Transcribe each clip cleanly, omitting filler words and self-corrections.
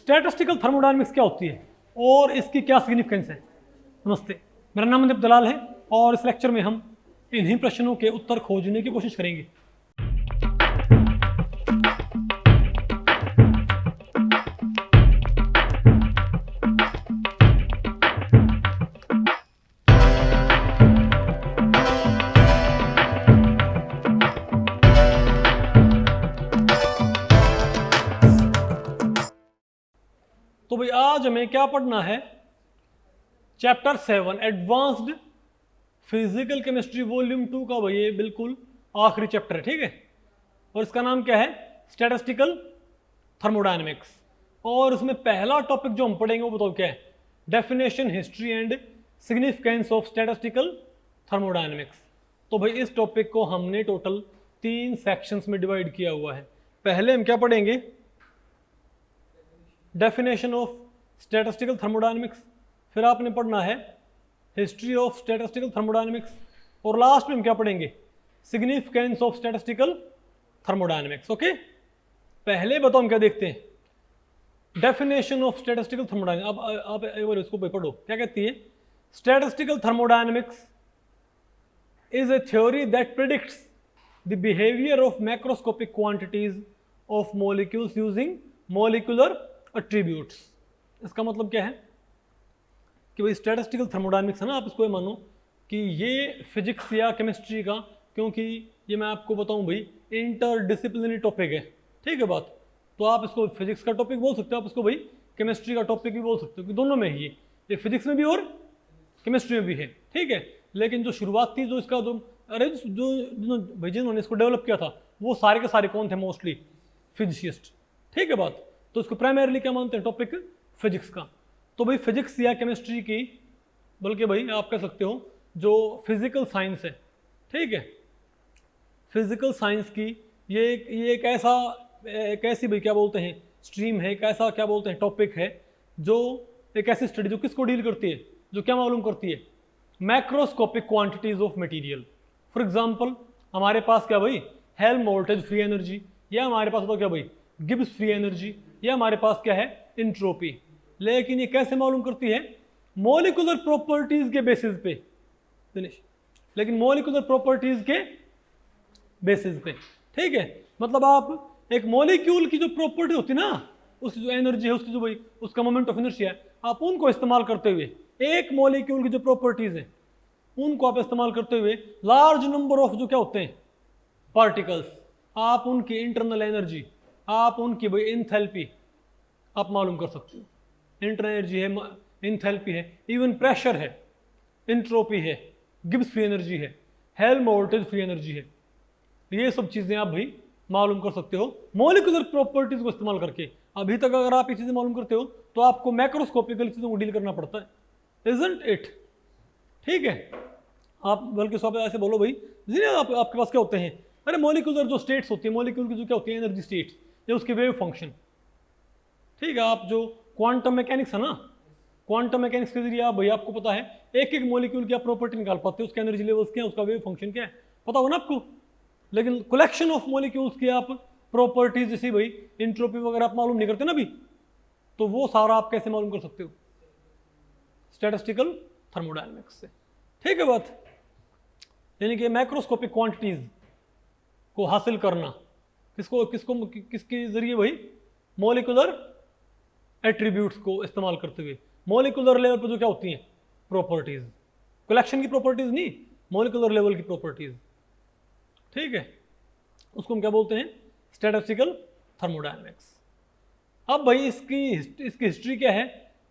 Statistical thermodynamics क्या होती है और इसकी क्या सिग्निफिकेंस है। नमस्ते, मेरा नाम मनदीप दलाल है और इस लेक्चर में हम इन्हीं प्रश्नों के उत्तर खोजने की कोशिश करेंगे। तो भाई आज हमें क्या पढ़ना है, chapter 7 advanced physical chemistry volume 2 का भाई ये बिल्कुल आखिरी चैप्टर है, ठीक है। और इसका नाम क्या है, स्टैटिस्टिकल थर्मोडायनेमिक्स। और उसमें पहला टॉपिक जो हम पढ़ेंगे वो बताओ क्या है, definition, history and significance of statistical thermodynamics. तो भाई इस टॉपिक को हमने टोटल 3 सेक्शंस में डिवाइड किया हुआ है। पहले हम क्या पढ़ेंगे, डेफिनेशन ऑफ स्टैटिस्टिकल थर्मोडायनेमिक्स, फिर आपने पढ़ना है हिस्ट्री ऑफ स्टैटिस्टिकल थर्मोडायनेमिक्स, और लास्ट में हम क्या पढ़ेंगे, significance of statistical thermodynamics. Okay, पहले बताओ हम क्या देखते हैं, डेफिनेशन ऑफ स्टैटिस्टिकल थर्मोडायनेमिक्स। अब आप एक बार इसको पढ़ो, क्या कहती है, statistical thermodynamics is a theory that predicts the behaviour of macroscopic quantities of molecules using molecular attributes. इसका मतलब क्या है कि भाई स्टैटिस्टिकल थर्मोडायनेमिक्स है ना, आप इसको ये मानो कि ये फिजिक्स या केमिस्ट्री का, क्योंकि ये मैं आपको बताऊं भाई इंटरडिसिप्लिनरी टॉपिक है, ठीक है बात। तो आप इसको फिजिक्स का टॉपिक बोल सकते हो, आप इसको भाई केमिस्ट्री का टॉपिक भी बोल सकते हो, कि दोनों में ही ये फिजिक्स में भी और केमिस्ट्री में भी है, ठीक है। लेकिन जो शुरुआती जो इसका जो भाई जिन्होंने इसको डेवलप किया था वो सारे के सारे कौन थे, मोस्टली फिजिसिस्ट, ठीक है बात। तो इसको प्राइमरीली क्या मानते हैं, टॉपिक फिजिक्स का। तो भाई फिजिक्स या केमिस्ट्री की, बल्कि भाई आप कह सकते हो जो फिजिकल साइंस है, ठीक है, फिजिकल साइंस की ये एक ऐसी भाई क्या बोलते हैं स्ट्रीम है, एक ऐसा क्या बोलते हैं टॉपिक है, जो एक ऐसी स्टडी जो किसको डील करती है, जो क्या मालूम करती है, macroscopic quantities of material. For example हमारे पास क्या भाई, हेल्महोल्ट्ज़ फ्री एनर्जी, या हमारे पास तो क्या भाई गिब्स फ्री एनर्जी, या हमारे पास क्या है इंट्रोपी। लेकिन ये कैसे मालूम करती है, मॉलिक्यूलर प्रॉपर्टीज के बेसिस पे, फिनिश, लेकिन मॉलिक्यूलर प्रॉपर्टीज के बेसिस पे, ठीक है। मतलब आप एक मॉलिक्यूल की जो प्रॉपर्टी होती है ना, उसकी जो एनर्जी है, उसकी जो भाई उसका मोमेंट ऑफ इनर्शिया है, आप उनको इस्तेमाल करते हुए, एक मॉलिक्यूल की जो प्रॉपर्टीज है उनको आप इस्तेमाल करते हुए लार्ज नंबर ऑफ जो क्या होते हैं पार्टिकल्स, आप उनकी इंटरनल एनर्जी, आप उनकी भाई इंथैल्पी आप मालूम कर सकते हो। इंटरनल एनर्जी है, इंथैल्पी है, इवन प्रेशर है, इंट्रोपी है, गिब्स फ्री एनर्जी है, हेल्महोल्ट्ज़ फ्री एनर्जी है। ये सब चीज़ें आप भाई मालूम कर सकते हो मॉलिक्यूलर प्रॉपर्टीज को इस्तेमाल करके। अभी तक अगर आप ये चीज़ें मालूम करते हो तो आपको मैक्रोस्कोपिकल चीज़ों को डील करना पड़ता है, इजंट इट, ठीक है। आप बल्कि सब ऐसे बोलो भाई जी, आपके पास क्या होते हैं, अरे मॉलिक्यूलर जो स्टेट्स होती है, मॉलिक्यूल की जो क्या होती है एनर्जी स्टेट्स, या उसके वेव फंक्शन, ठीक है। आप जो क्वांटम मैकेनिक्स है ना, क्वांटम मैकेनिक्स के जरिए आप भाई आपको पता है एक एक मॉलिक्यूल की आप प्रॉपर्टी निकाल पाते हो, उसके एनर्जी लेवल्स क्या है, उसका वेव फंक्शन क्या है, पता होगा ना आपको। लेकिन कलेक्शन ऑफ मॉलिक्यूल्स की आप प्रॉपर्टीज जैसी भाई इंट्रोपी वगैरह आप मालूम नहीं करते ना अभी, तो वो सारा आप कैसे मालूम कर सकते हो, स्टैटिस्टिकल थर्मोडायनेमिक्स से, ठीक है बात। यानी कि मैक्रोस्कोपिक क्वांटिटीज को हासिल करना किसके जरिए भाई, मॉलिक्यूलर एट्रीब्यूट्स को इस्तेमाल करते हुए। मॉलिक्यूलर लेवल पर जो क्या होती हैं प्रॉपर्टीज, कलेक्शन की प्रॉपर्टीज नहीं, मॉलिक्यूलर लेवल की प्रॉपर्टीज, ठीक है, उसको हम क्या बोलते हैं, स्टैटिस्टिकल थर्मोडायनेमिक्स। अब भाई इसकी हिस्ट्री क्या है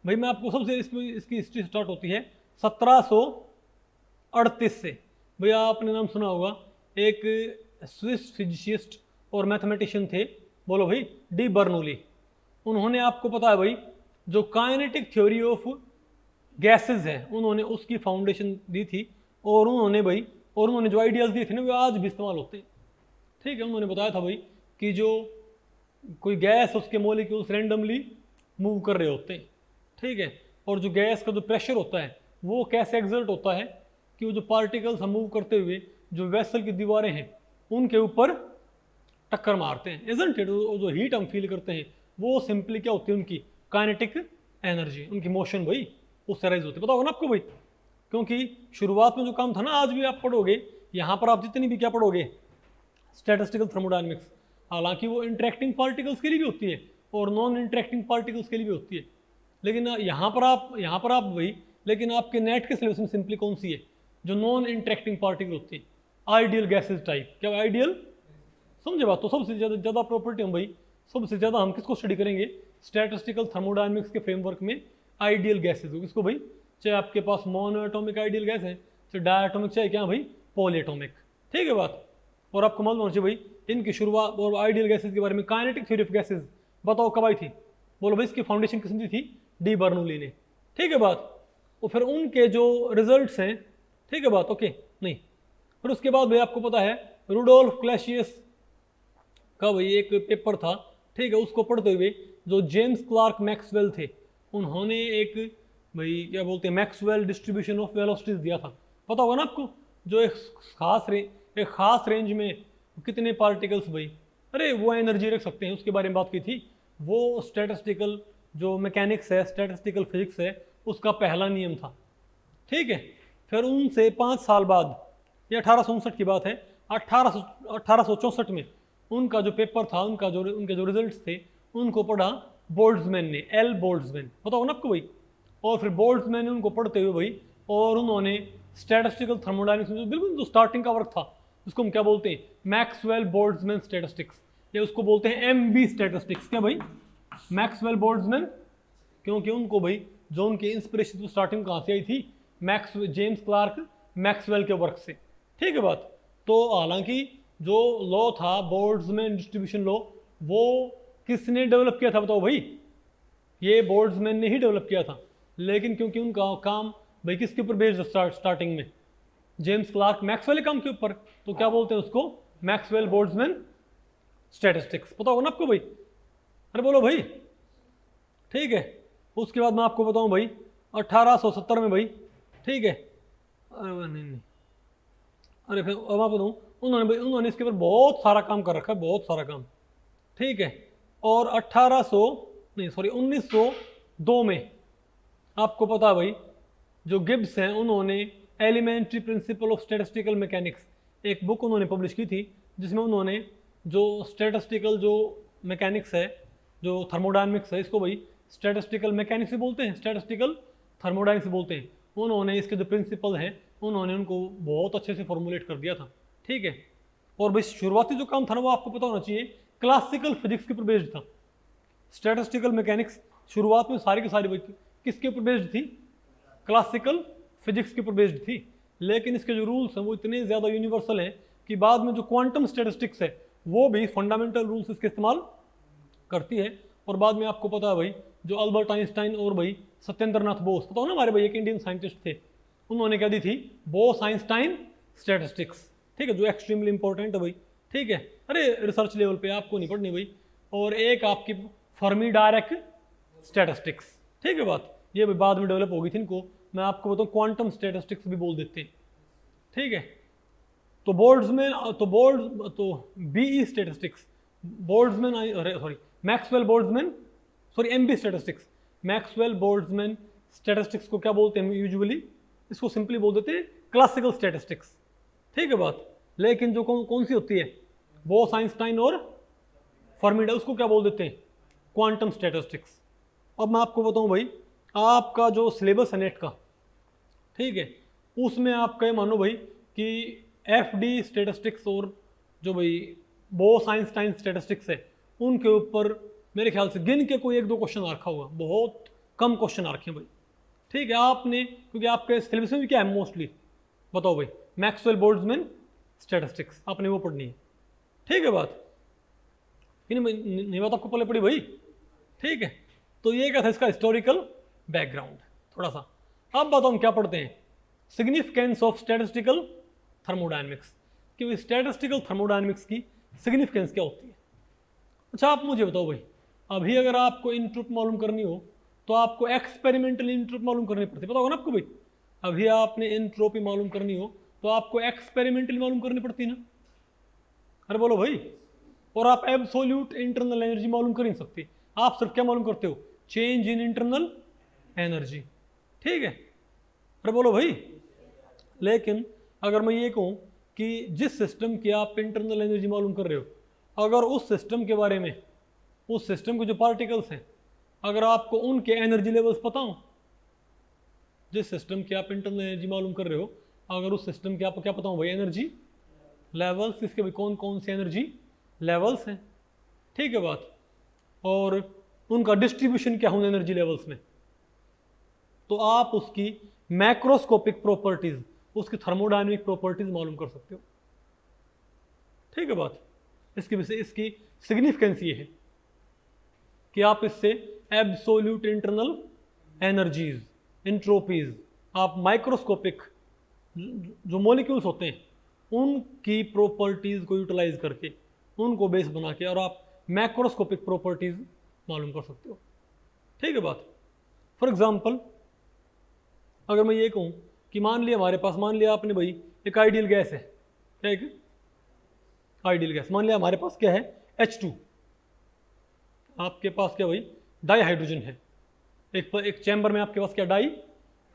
भाई, मैं आपको सबसे इसकी हिस्ट्री स्टार्ट होती है 1738 से। भैया आपने नाम सुना होगा, एक स्विस फिजिसिस्ट और मैथमेटिशियन थे, बोलो भाई डी बर्नौली। उन्होंने, आपको पता है भाई, जो काइनेटिक थ्योरी ऑफ गैसेस है उन्होंने उसकी फाउंडेशन दी थी, और उन्होंने जो आइडियाज़ दिए थे ना वो आज भी इस्तेमाल होते हैं, ठीक है। उन्होंने बताया था भाई कि जो कोई गैस उसके मॉलिक्यूल्स रैंडमली मूव कर रहे होते हैं, ठीक है, और जो गैस का जो प्रेशर होता है वो कैसे एग्जर्ट होता है कि वो जो पार्टिकल्स हम मूव करते हुए जो वेसल की दीवारें हैं उनके ऊपर टक्कर मारते हैं, इजंट इट। जो हीट हम फील करते हैं वो सिंपली क्या होती है, उनकी काइनेटिक एनर्जी, उनकी मोशन भाई उससे राइज होती है, पता होगा ना आपको भाई, क्योंकि शुरुआत में जो काम था ना, आज भी आप पढ़ोगे यहाँ पर, आप जितनी भी क्या पढ़ोगे स्टैटिस्टिकल थर्मोडायनेमिक्स, हालांकि वो इंटरेक्टिंग पार्टिकल्स के लिए भी होती है और नॉन इंटरेक्टिंग पार्टिकल्स के लिए भी होती है, लेकिन यहाँ पर आप वही, लेकिन आपके नेट के सिलेबस में सिंपली कौन सी है, जो नॉन इंटरेक्टिंग पार्टिकल होती है, आइडियल गैसेज टाइप। क्या आइडियल, समझे बात? तो सबसे ज़्यादा प्रॉपर्टी हम भाई, सबसे ज़्यादा हम किसको स्टडी करेंगे स्टैटिस्टिकल थर्मोडायनेमिक्स के फ्रेमवर्क में, आइडियल गैसेज को। किसको भाई? चाहे आपके पास मोनो एटॉमिक आइडियल गैस है, चाहे डायटोमिक, चाहे क्या भाई पॉली एटॉमिक, ठीक है बात। और आपको मालूम होना चाहिए भाई इनकी शुरुआत, और आइडियल गैसेज के बारे में काइनेटिक थ्योरी ऑफ गैसेज बताओ कब आई थी? बोलो भाई इसकी फाउंडेशन किसने दी थी? डी बर्नौली ने, ठीक है बात। और फिर उनके जो रिजल्ट्स हैं, ठीक है बात, ओके नहीं, फिर उसके बाद भाई आपको पता है रुडोल्फ क्लैसियस का भाई एक पेपर था, ठीक है, उसको पढ़ते हुए जो जेम्स क्लार्क मैक्सवेल थे, उन्होंने एक भाई क्या बोलते हैं मैक्सवेल डिस्ट्रीब्यूशन ऑफ वेलोसिटीज दिया था, पता होगा ना आपको, जो एक खास रेंज में कितने पार्टिकल्स भाई, अरे वो एनर्जी रख सकते हैं, उसके बारे में बात की थी। वो स्टैटिस्टिकल जो मैकेनिक्स है, स्टैटिस्टिकल फिजिक्स है, उसका पहला नियम था, ठीक है। फिर उनसे 5 साल बाद, ये 1859 की बात है, 1864 में उनका जो पेपर था, उनके जो रिजल्ट्स थे, उनको पढ़ा बोल्ट्जमैन ने, एल बोल्ट्जमैन, पता होगा ना आपको भाई। और फिर बोल्ट्जमैन ने उनको पढ़ते हुए भाई, और उन्होंने स्टैटिस्टिकल थर्मोडायनेमिक्स में बिल्कुल जो स्टार्टिंग का वर्क था, उसको हम क्या बोलते हैं मैक्सवेल बोल्ट्जमैन स्टैटिस्टिक्स, या उसको बोलते हैं एमबी स्टैटिस्टिक्स। क्या भाई? मैक्सवेल बोल्ट्जमैन, क्योंकि उनको भाई जो उनकी इंस्पिरेशन स्टार्टिंग कहाँ से आई थी? जेम्स क्लार्क मैक्सवेल के वर्क से, ठीक है बात। तो हालांकि जो लॉ था बोल्ट्जमैन डिस्ट्रीब्यूशन लॉ, वो किसने डेवलप किया था बताओ भाई? ये बोल्ट्जमैन ने ही डेवलप किया था, लेकिन क्योंकि उनका काम भाई किसके ऊपर बेस्ड स्टार्टिंग में, जेम्स क्लार्क मैक्सवेल के काम के ऊपर, तो क्या बोलते हैं उसको? मैक्सवेल बोल्ट्जमैन स्टैटिस्टिक्स, पता होगा ना आपको भाई? अरे बोलो भाई, ठीक है। उसके बाद मैं आपको बताऊं भाई 1870 में भाई, ठीक है, अरे नहीं, अरे फिर अब मैं बताऊँ, उन्होंने इसके ऊपर बहुत सारा काम कर रखा है, बहुत सारा काम, ठीक है। और 1902 में आपको पता है भाई, जो गिब्स हैं, उन्होंने elementary principle of statistical mechanics एक बुक उन्होंने पब्लिश की थी, जिसमें उन्होंने जो स्टैटिस्टिकल जो मैकेनिक्स है, जो थर्मोडायनेमिक्स है, इसको भाई स्टैटिस्टिकल मैकेनिक्स से बोलते हैं, स्टैटिस्टिकल थर्मोडायनेमिक्स से बोलते हैं। उन्होंने इसके जो प्रिंसिपल हैं, उन्होंने उनको बहुत अच्छे से फॉर्मुलेट कर दिया था, ठीक है। और भाई शुरुआती जो काम था ना, वो आपको पता होना चाहिए क्लासिकल फिजिक्स के ऊपर बेस्ड था। स्टैटिस्टिकल मैकेनिक्स शुरुआत में सारी की सारी किसके ऊपर बेस्ड थी? क्लासिकल फिजिक्स के ऊपर बेस्ड थी, लेकिन इसके जो रूल्स हैं वो इतने ज़्यादा यूनिवर्सल हैं कि बाद में जो क्वांटम स्टैटिस्टिक्स है, वो भी फंडामेंटल रूल्स इसके इस्तेमाल करती है। और बाद में आपको पता है भाई, जो अल्बर्ट आइंस्टाइन और भाई सत्येंद्रनाथ बोस, पता हो ना हमारे भाई, एक इंडियन साइंटिस्ट थे, उन्होंने क्या दी थी? बोस आइंस्टाइन स्टैटिस्टिक्स, ठीक है, जो एक्सट्रीमली इंपॉर्टेंट है भाई, ठीक है। अरे रिसर्च लेवल पे आपको नहीं पढ़नी भाई। और एक आपकी फर्मी डायरेक्ट स्टैटिस्टिक्स, ठीक है बात, ये भी बाद में डेवलप होगी थी, इनको मैं आपको बताऊँ क्वांटम स्टैटिस्टिक्स भी बोल देते हैं, ठीक है। तो BE statistics, Boltzmann, sorry Maxwell Boltzmann, sorry MB statistics, Maxwell Boltzmann statistics को क्या बोलते हैं यूजुअली? इसको सिंपली बोल देते हैं क्लासिकल स्टैटिस्टिक्स, ठीक है बात। लेकिन जो कौन सी होती है? बोस आइंस्टाइन और फर्मी, उसको क्या बोल देते हैं? Quantum statistics. अब मैं आपको बताऊं भाई, आपका जो सिलेबस है नेट का, ठीक है, उसमें आपका ये मानो भाई कि एफडी स्टैटिस्टिक्स और जो भाई बोस आइंस्टाइन स्टैटिस्टिक्स है, उनके ऊपर मेरे ख्याल से गिन के कोई 1-2 क्वेश्चन आ रखा होगा, बहुत कम क्वेश्चन आ रखे हैं भाई, ठीक है। आपने क्योंकि आपके सिलेबस में भी क्या है मोस्टली, बताओ भाई, मैक्सवेल बोल्ट्जमैन स्टैटिस्टिक्स, आपने वो पढ़नी है, ठीक है बात, नहीं बात आपको पहले पड़ी भाई, ठीक है। तो ये क्या था इसका हिस्टोरिकल बैकग्राउंड थोड़ा सा। अब बताओ हम क्या पढ़ते हैं, सिग्निफिकेंस ऑफ स्टैटिस्टिकल थर्मोडायनेमिक्स, कि स्टैटिस्टिकल थर्मोडायनेमिक्स की सिग्निफिकेंस क्या होती है। अच्छा आप मुझे बताओ भाई, अभी अगर आपको इंट्रोप मालूम करनी हो तो आपको एक्सपेरिमेंटल इंट्रोप मालूम करनी पड़ती है, पता होगा ना आपको भाई। अभी आपने इंट्रोपी मालूम करनी हो तो आपको एक्सपेरिमेंटली मालूम करनी पड़ती है ना, अरे बोलो भाई। और आप एब्सोल्यूट इंटरनल एनर्जी मालूम कर नहीं सकते, आप सिर्फ क्या मालूम करते हो? Change in internal energy. ठीक है, अरे बोलो भाई। लेकिन अगर मैं ये कहूँ कि जिस सिस्टम की आप इंटरनल एनर्जी मालूम कर रहे हो, अगर उस सिस्टम के बारे में, उस सिस्टम के जो पार्टिकल्स हैं, अगर आपको उनके एनर्जी लेवल्स पता हो, जिस सिस्टम की आप इंटरनल एनर्जी मालूम कर रहे हो, अगर उस सिस्टम के आपको क्या पता हो भाई, एनर्जी लेवल्स, इसके भाई कौन कौन से एनर्जी लेवल्स हैं। ठीक है बात, और उनका डिस्ट्रीब्यूशन क्या हो एनर्जी लेवल्स में, तो आप उसकी मैक्रोस्कोपिक प्रॉपर्टीज, उसकी थर्मोडायनेमिक प्रॉपर्टीज मालूम कर सकते हो। ठीक है बात, इसकी वजह से इसकी सिग्निफिकेंस ये है कि आप इससे एब्सोल्यूट इंटरनल एनर्जीज, इंट्रोपीज, आप माइक्रोस्कोपिक जो मॉलिक्यूल्स होते हैं उनकी प्रॉपर्टीज को यूटिलाइज करके, उनको बेस बना के, और आप मैक्रोस्कोपिक प्रॉपर्टीज मालूम कर सकते हो। ठीक है बात। फॉर एग्जांपल अगर मैं ये कहूँ कि मान लिया हमारे पास, मान लिया आपने भाई एक आइडियल गैस है, क्या एक आइडियल गैस, मान लिया हमारे पास क्या है H2, आपके पास क्या भाई डाई हाइड्रोजन है, एक चैम्बर में आपके पास क्या डाई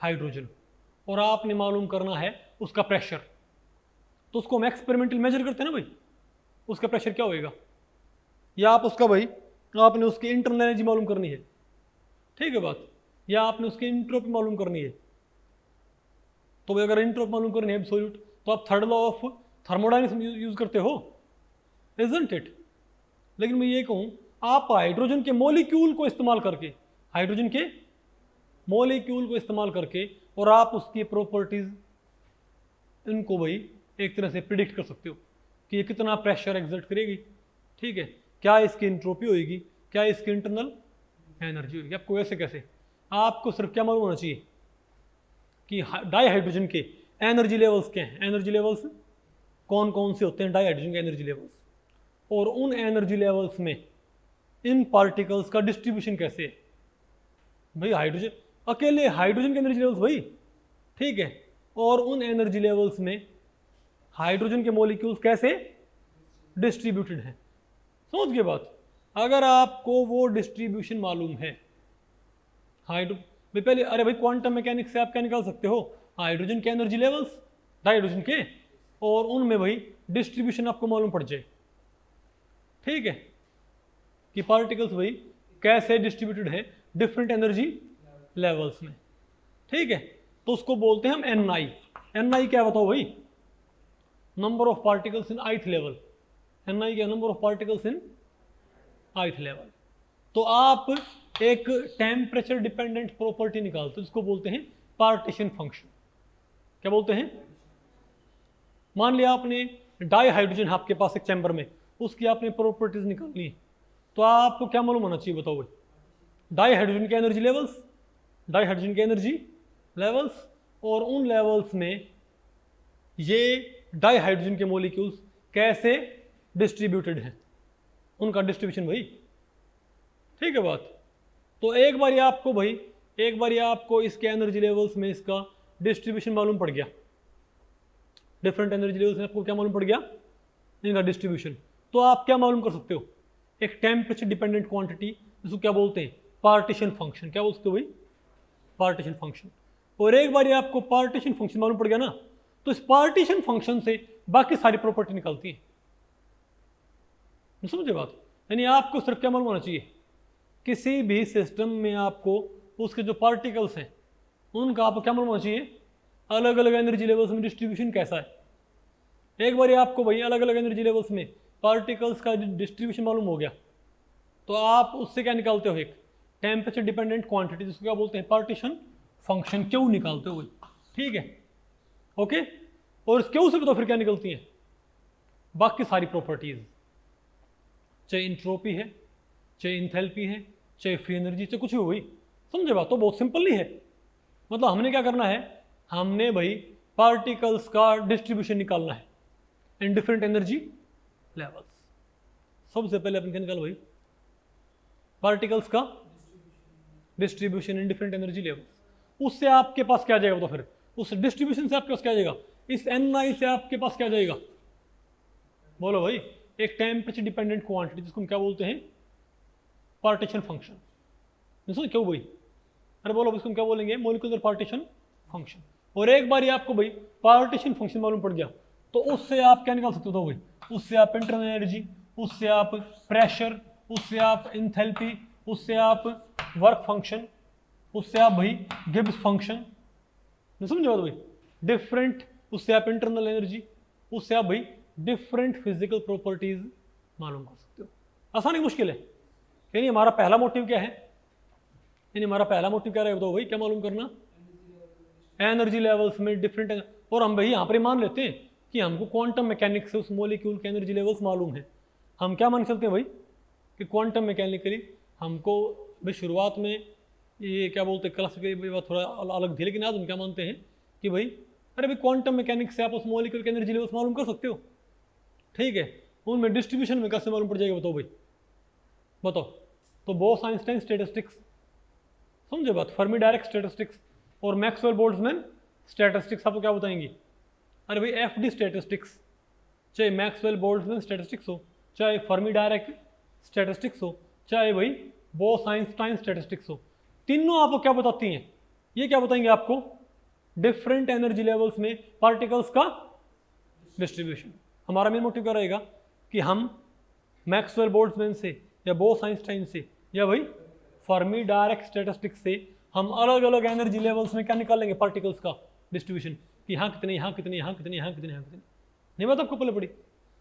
हाइड्रोजन, और आपने मालूम करना है उसका प्रेशर। तो उसको हम एक्सपेरिमेंटल मेजर करते हैं ना भाई, उसका प्रेशर क्या होएगा, या आप उसका भाई आपने उसकी इंटरनल एनर्जी मालूम करनी है। ठीक है बात, या आपने उसकी इंट्रोपी मालूम करनी है। तो भाई अगर इंट्रोपी मालूम करनी है एब्सोल्यूट, तो आप third law of thermodynamics use करते हो, इजंट इट। लेकिन मैं ये कहूँ, आप हाइड्रोजन के मॉलिक्यूल को इस्तेमाल करके, हाइड्रोजन के मॉलिक्यूल को इस्तेमाल करके, और आप उसकी प्रॉपर्टीज, इनको भाई एक तरह से प्रिडिक्ट कर सकते हो कि ये कितना प्रेशर एक्सर्ट करेगी। ठीक है, क्या इसकी इंट्रोपी होगी, क्या इसकी इंटरनल एनर्जी होगी। आपको वैसे कैसे, आपको सिर्फ क्या मालूम होना चाहिए कि डाई हाइड्रोजन के एनर्जी लेवल्स क्या हैं, एनर्जी लेवल्स कौन कौन से होते हैं डाई हाइड्रोजन के एनर्जी लेवल्स, और उन एनर्जी लेवल्स में इन पार्टिकल्स का डिस्ट्रीब्यूशन कैसे है। भाई हाइड्रोजन, अकेले हाइड्रोजन के एनर्जी लेवल्स भाई, ठीक है, और उन एनर्जी लेवल्स में हाइड्रोजन के मॉलिक्यूल्स कैसे डिस्ट्रीब्यूटेड हैं। समझ गए बात। अगर आपको वो डिस्ट्रीब्यूशन मालूम है भाई पहले, अरे भाई क्वांटम मैकेनिक्स से आप क्या निकाल सकते हो, हाइड्रोजन के एनर्जी लेवल्स डाई हाइड्रोजन के, और उनमें भाई डिस्ट्रीब्यूशन आपको मालूम पड़ जाए। ठीक है, कि पार्टिकल्स भाई कैसे डिस्ट्रीब्यूटेड है डिफरेंट एनर्जी लेवल्स में। ठीक है, तो उसको बोलते हैं हम Ni। Ni क्या बताओ भाई, number of particles in ith level. Ni क्या, number of particles in ith level. तो आप एक टेम्परेचर डिपेंडेंट प्रॉपर्टी निकालते हो जिसको बोलते हैं पार्टीशन फंक्शन। क्या बोलते हैं, मान लिया आपने डाई हाइड्रोजन आपके पास एक चैम्बर में, उसकी आपने प्रॉपर्टीज निकालनी है, तो आपको क्या मालूम होना चाहिए बताओ भाई, डाई हाइड्रोजन के एनर्जी लेवल्स, डाई हाइड्रोजन के एनर्जी लेवल्स, और उन लेवल्स में ये डाई हाइड्रोजन के मॉलिक्यूल्स कैसे डिस्ट्रीब्यूटेड हैं, उनका डिस्ट्रीब्यूशन भाई। ठीक है बात। तो एक बार आपको भाई, एक बार आपको इसके एनर्जी लेवल्स में इसका डिस्ट्रीब्यूशन मालूम पड़ गया, डिफरेंट एनर्जी लेवल्स में आपको क्या मालूम पड़ गया, इनका डिस्ट्रीब्यूशन, तो आप क्या मालूम कर सकते हो, एक टेम्परेचर डिपेंडेंट क्वांटिटी, जिसको क्या बोलते हैं पार्टीशन फंक्शन। क्या बोलते हो भाई, पार्टीशन फंक्शन। और एक बार आपको पार्टीशन फंक्शन मालूम पड़ गया ना, तो इस पार्टीशन फंक्शन से बाकी सारी प्रॉपर्टी निकलती है। समझे बात, यानी आपको सिर्फ क्या मालूम होना चाहिए, किसी भी सिस्टम में आपको उसके जो पार्टिकल्स हैं उनका आपको क्या मालूम होना चाहिए, अलग अलग एनर्जी लेवल्स में डिस्ट्रीब्यूशन कैसा है। एक बार आपको भाई अलग अलग एनर्जी लेवल्स में पार्टिकल्स का डिस्ट्रीब्यूशन मालूम हो गया, तो आप उससे क्या निकालते हो, एक टेम्परेचर डिपेंडेंट क्वांटिटी, जिसको क्या बोलते हैं पार्टीशन फंक्शन, क्यू निकालते हो। ठीक है, ओके। और इस क्यू से भी तो फिर क्या निकलती हैं, बाकी सारी प्रॉपर्टीज, चाहे इंट्रोपी है, चाहे इंथैल्पी है, चाहे फ्री एनर्जी, चाहे कुछ भी हुई। समझे बात, तो बहुत सिंपल नहीं है। मतलब हमने क्या करना है, हमने भाई पार्टिकल्स का डिस्ट्रीब्यूशन निकालना है इन डिफरेंट एनर्जी लेवल्स। सबसे पहले अपन क्या निकाल भाई, पार्टिकल्स का distribution in different energy levels. उससे आपके पास क्या जाएगा, तो फिर उस डिस्ट्रीब्यूशन से आपके पास क्या जाएगा, इस Ni से आपके पास क्या जाएगा, बोलो भाई, एक टेम्परेचर डिपेंडेंट क्वांटिटी, जिसको हम क्या बोलते हैं पार्टीशन फंक्शन। सुन क्यों भाई, अरे बोलो इसको हम क्या बोलेंगे, मोलिकुलर पार्टीशन फंक्शन। और एक बार आपको भाई पार्टीशन फंक्शन मालूम पड़ गया तो उससे आप क्या निकाल सकते हो भाई, उससे आप इंटरनल एनर्जी, उससे आप प्रेशर, उससे आप इंथैल्पी, उससे आप वर्क फंक्शन, उससे आप भाई गिब्स फंक्शन, समझे बात भाई, डिफरेंट, उससे आप इंटरनल एनर्जी, उससे आप भाई डिफरेंट फिजिकल प्रॉपर्टीज मालूम कर सकते हो। आसान है मुश्किल है? यानी हमारा पहला मोटिव क्या है, यानी हमारा पहला मोटिव क्या रहेगा, तो भाई क्या मालूम करना, एनर्जी लेवल्स में डिफरेंट। और हम भाई यहाँ पर मान लेते हैं कि हमको क्वांटम मैकेनिक्स से उस मॉलिक्यूल के एनर्जी लेवल्स मालूम है। हम क्या मान चलते हैं भाई कि क्वांटम मैकेनिकली हमको भाई शुरुआत में ये क्या बोलते हैं क्लासिकली बात थोड़ा अलग थी, लेकिन आज हम क्या मानते हैं कि भाई अरे भाई क्वांटम मैकेनिक्स से आप उस मॉलिक्यूल के एनर्जी लेवल्स मालूम कर सकते हो, ठीक है। उनमें डिस्ट्रीब्यूशन में कैसे मालूम पड़ जाएगा बताओ भाई, बताओ। तो बोस आइंस्टाइन स्टैटिस्टिक्स, समझे बात, फर्मी डायरेक्ट स्टैटिस्टिक्स और मैक्सवेल बोल्ट्जमैन स्टैटिस्टिक्स आपको क्या बताएंगी, अरे भाई एफडी स्टैटिस्टिक्स, चाहे मैक्सवेल बोल्ट्जमैन स्टैटिस्टिक्स हो, चाहे फर्मी डायरेक्ट स्टैटिस्टिक्स हो, चाहे भाई बोस आइंस्टाइन स्टैटिस्टिक्स हो, तीनों आपको क्या बताती हैं, ये क्या बताएंगे आपको, डिफरेंट एनर्जी लेवल्स में पार्टिकल्स का डिस्ट्रीब्यूशन। हमारा मेन मोटिव क्या रहेगा कि हम मैक्सवेल बोल्ट्जमैन से या बोस आइंस्टाइन से या भाई फर्मी डायरेक्ट स्टैटिस्टिक्स से हम अलग अलग एनर्जी लेवल्स में क्या निकालेंगे, पार्टिकल्स का डिस्ट्रीब्यूशन, कि यहाँ कितने, यहाँ कितने, यहाँ कितने, यहाँ कितने, यहाँ कितने। नहीं बात आपको पहले पड़ी,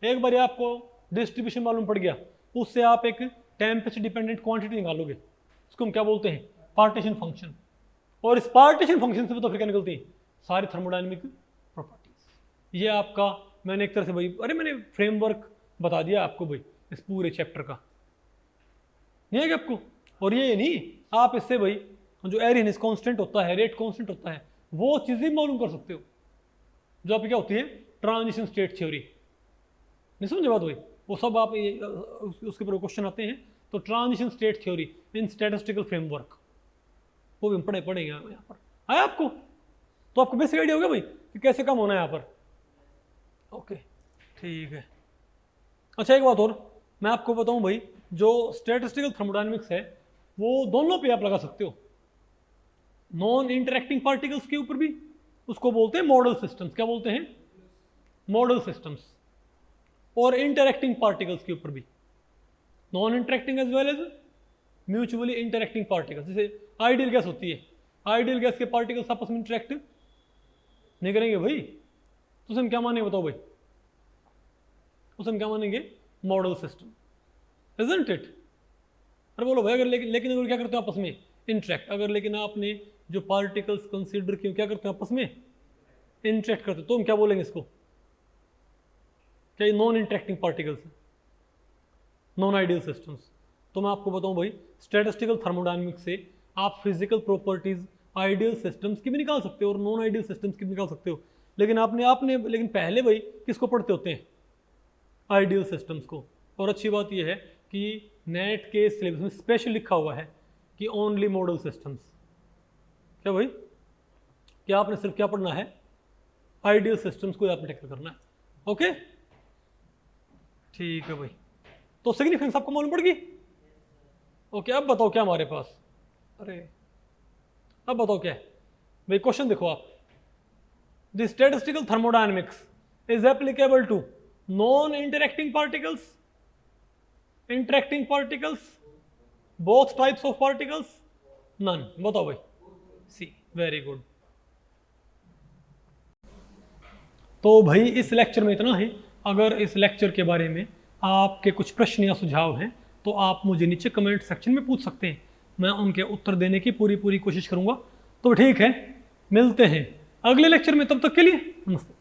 एक बार आपको डिस्ट्रीब्यूशन मालूम पड़ गया, उससे आप एक टेम्परेचर डिपेंडेंट क्वांटिटी निकालोगे, उसको हम क्या बोलते हैं, पार्टीशन फंक्शन। और इस पार्टीशन फंक्शन से तो फिर क्या निकलती है, सारी थर्मोडायनेमिक प्रॉपर्टीज। ये आपका मैंने एक तरह से भाई, अरे मैंने फ्रेमवर्क बता दिया आपको भाई इस पूरे चैप्टर का, नहीं है क्या आपको। और ये नहीं, आप इससे भाई जो एरियनेस कांस्टेंट होता है, रेट कांस्टेंट होता है, वो चीज़ें मालूम कर सकते हो, जो आपकी क्या होती है ट्रांजिशन स्टेट थ्योरी। नहीं समझे बात भाई, वो सब आप ये उसके ऊपर क्वेश्चन आते हैं। तो ट्रांजिशन स्टेट थ्योरी इन स्टैटिस्टिकल फ्रेमवर्क, वो भी हम पढ़ेंगे यहाँ पर। आया आपको, तो आपको बेसिक आइडिया होगा भाई कि कैसे काम होना है यहाँ पर। ओके ठीक है। अच्छा एक बात और मैं आपको बताऊं भाई, जो स्टैटिस्टिकल थर्मोडायनेमिक्स है वो दोनों पे आप लगा सकते हो, नॉन इंटरेक्टिंग पार्टिकल्स के ऊपर भी, उसको बोलते हैं मॉडल सिस्टम्स, क्या बोलते हैं, मॉडल सिस्टम्स, और इंटरेक्टिंग पार्टिकल्स के ऊपर भी, non interacting as well as mutually interacting particles. जैसे आइडियल गैस होती है, आइडियल गैस के पार्टिकल्स आपस में इंटरेक्ट नहीं करेंगे भाई, तो उसे हम क्या मानेंगे बताओ भाई, उसे हम क्या मानेंगे, मॉडल सिस्टम, इजंट इट। अरे बोलो भाई, अगर लेकिन अगर क्या करते हो आपस में इंटरेक्ट, अगर लेकिन आपने जो पार्टिकल्स कंसीडर किए क्या करते हैं आपस में इंटरेक्ट करते, तो हम क्या बोलेंगे इसको, क्या ये non interacting particles, non ideal systems. तो मैं आपको बताऊं भाई, स्टैटिस्टिकल थर्मोडायनेमिक्स से आप फिजिकल प्रॉपर्टीज आइडियल सिस्टम्स की भी निकाल सकते हो और नॉन आइडियल सिस्टम्स की भी निकाल सकते हो, लेकिन आपने लेकिन पहले भाई किसको पढ़ते होते हैं, आइडियल सिस्टम्स को। और अच्छी बात यह है कि नेट के सिलेबस में स्पेशल लिखा हुआ है कि ओनली मॉडल सिस्टम्स। क्या भाई, क्या आपने सिर्फ क्या पढ़ना है, आइडियल सिस्टम्स को आपने टैकल करना है। ओके ठीक है भाई, तो सिग्निफिकेंस आपको मालूम पड़ गई। ओके अब बताओ क्या हमारे पास, अरे अब बताओ क्या है भाई, क्वेश्चन देखो आप, the statistical thermodynamics is applicable to non interacting particles, interacting particles, both types of particles, none. बताओ भाई, सी, वेरी गुड। तो भाई इस लेक्चर में इतना ही। अगर इस लेक्चर के बारे में आपके कुछ प्रश्न या सुझाव हैं तो आप मुझे नीचे कमेंट सेक्शन में पूछ सकते हैं, मैं उनके उत्तर देने की पूरी कोशिश करूंगा। तो ठीक है, मिलते हैं अगले लेक्चर में, तब तक के लिए नमस्ते।